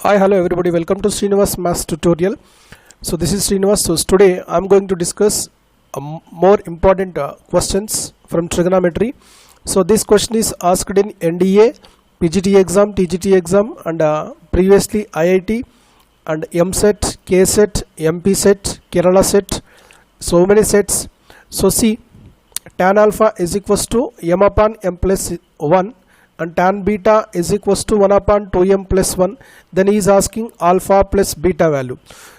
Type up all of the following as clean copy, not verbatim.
Hi, hello everybody, welcome to Srinivas Maths tutorial. So this is Srinivas. So today I am going to discuss more important questions from trigonometry. So this question is asked in NDA, PGT exam, TGT exam and previously IIT and MSET, KSET, MP set, Kerala set, so many sets. So see, tan alpha is equals to m upon m plus 1 and tan beta is equals to 1 upon 2m plus 1. Then he is asking alpha plus beta value.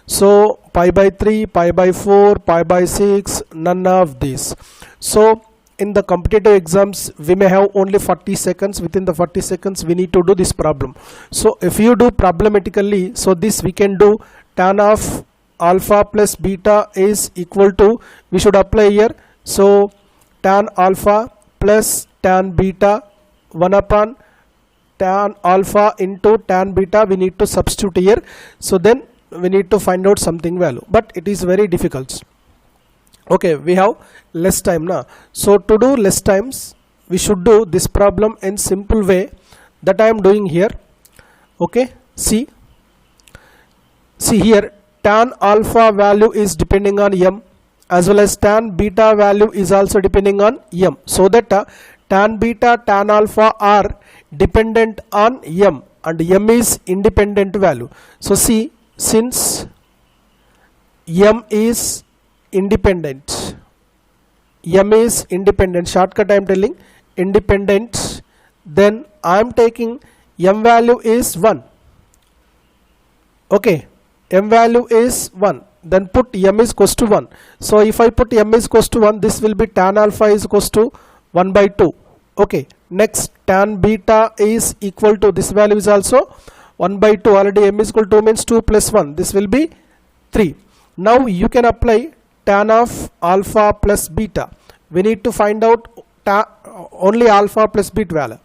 So pi by 3, pi by 4, pi by 6, none of these. So in the competitive exams we may have only 40 seconds. Within the 40 seconds we need to do this problem. So if you do problematically, so this we can do tan of alpha plus beta is equal to, we should apply here. So tan alpha plus tan beta 1 upon tan alpha into tan beta, we need to substitute here. So then we need to find out something value, but it is very difficult. Okay, we have less time now. So to do less times, we should do this problem in simple way that I am doing here. Okay, see here, tan alpha value is depending on m, as well as tan beta value is also depending on m, so that tan beta, tan alpha are dependent on m and m is independent value. So see, since m is independent, shortcut I am telling, independent, then I am taking m value is 1. Okay, m value is 1, then put m is equals to 1. So if I put m is equals to 1, this will be tan alpha is equals to 1 by 2. Okay, next tan beta is equal to, this value is also 1 by 2, already m is equal to 2 means 2 plus 1, this will be 3. Now you can apply tan of alpha plus beta. We need to find out only alpha plus beta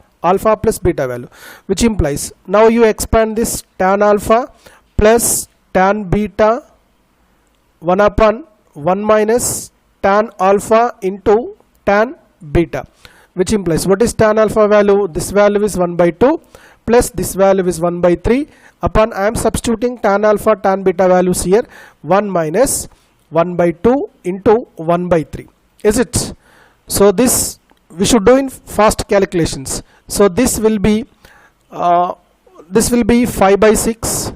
value, which implies, now you expand this tan alpha plus tan beta 1 upon 1 minus tan alpha into tan beta, which implies, what is tan alpha value? This value is 1 by 2 plus this value is 1 by 3 upon, I am substituting tan alpha tan beta values here, 1 minus 1 by 2 into 1 by 3, is it? So this we should do in fast calculations. So this will be 5 by 6,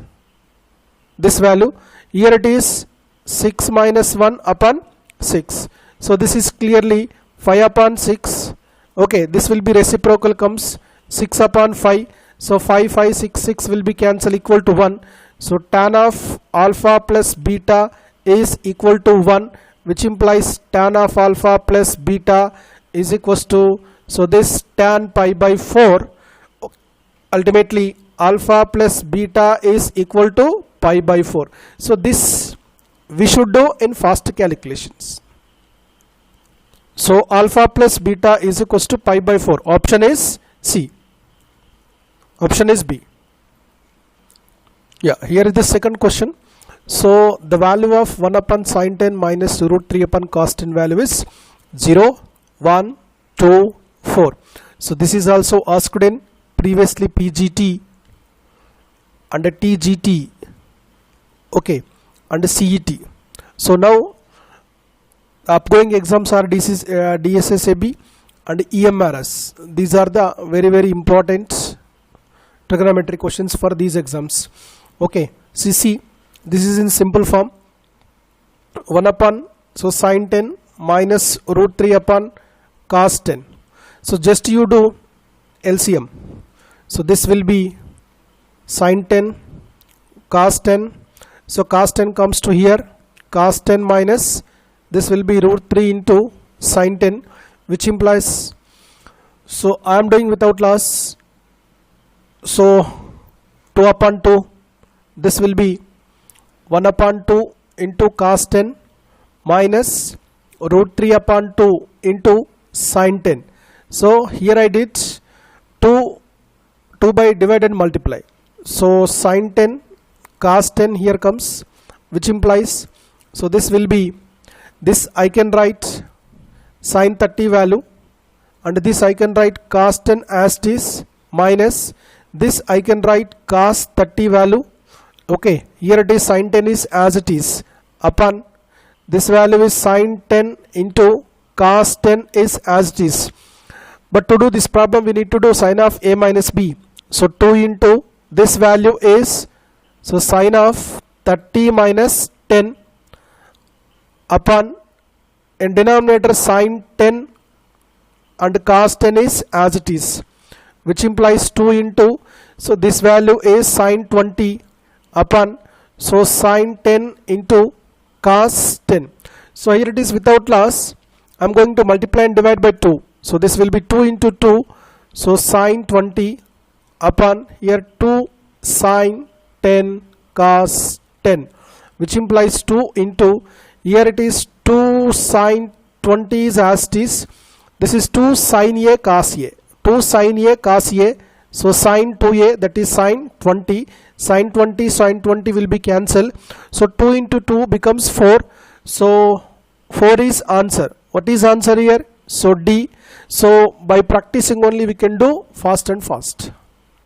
this value here, it is 6 minus 1 upon 6. So this is clearly 5 upon 6. Okay, this will be reciprocal, comes 6 upon 5. So 5, 5, 6, 6 will be cancelled, equal to 1. So tan of alpha plus beta is equal to 1, which implies tan of alpha plus beta is equals to, so this tan pi by 4, ultimately alpha plus beta is equal to pi by 4. So this we should do in fast calculations. So alpha plus beta is equals to pi by 4. Option is C. Option is B. Yeah, here is the second question. So the value of 1 upon sin 10 minus root 3 upon cos 10 value is 0, 1, 2, 4. So this is also asked in previously PGT and TGT, okay, and CET. So now upcoming exams are DSSAB and EMRS. These are the very important trigonometry questions for these exams. Okay, see, this is in simple form, 1 upon, so sin 10 minus root 3 upon cos 10. So just you do LCM. So this will be sin 10 cos 10. So cos 10 comes to here, cos 10 minus, this will be root 3 into sin 10, which implies, so I am doing without loss, so 2 upon 2, this will be 1 upon 2 into cos 10 minus root 3 upon 2 into sin 10. So here I did 2 by divide and multiply. So sin 10 cos 10 here comes, which implies, so this will be, this I can write sin 30 value and this I can write cos 10 as it is minus this I can write cos 30 value Okay, here it is sin 10 is as it is upon this value is sin 10 into cos 10 is as it is. But to do this problem we need to do sin of a minus b. So 2 into this value is so sin of 30 minus 10 upon in denominator sin 10 and cos 10 is as it is, which implies 2 into so this value is sin 20 upon so sin 10 into cos 10. So here it is without loss. I am going to multiply and divide by 2. So this will be 2 into 2. So sin 20 upon here 2 sin 10 cos 10, which implies 2 into here it is 2 sin 20 is as it is. This is 2 sin a cos a. 2 sin a cos a. So sin 2a, that is sin 20. Sin 20 sin 20 will be cancelled. So 2 into 2 becomes 4. So 4 is answer. What is answer here? So D. So by practicing only we can do fast and fast.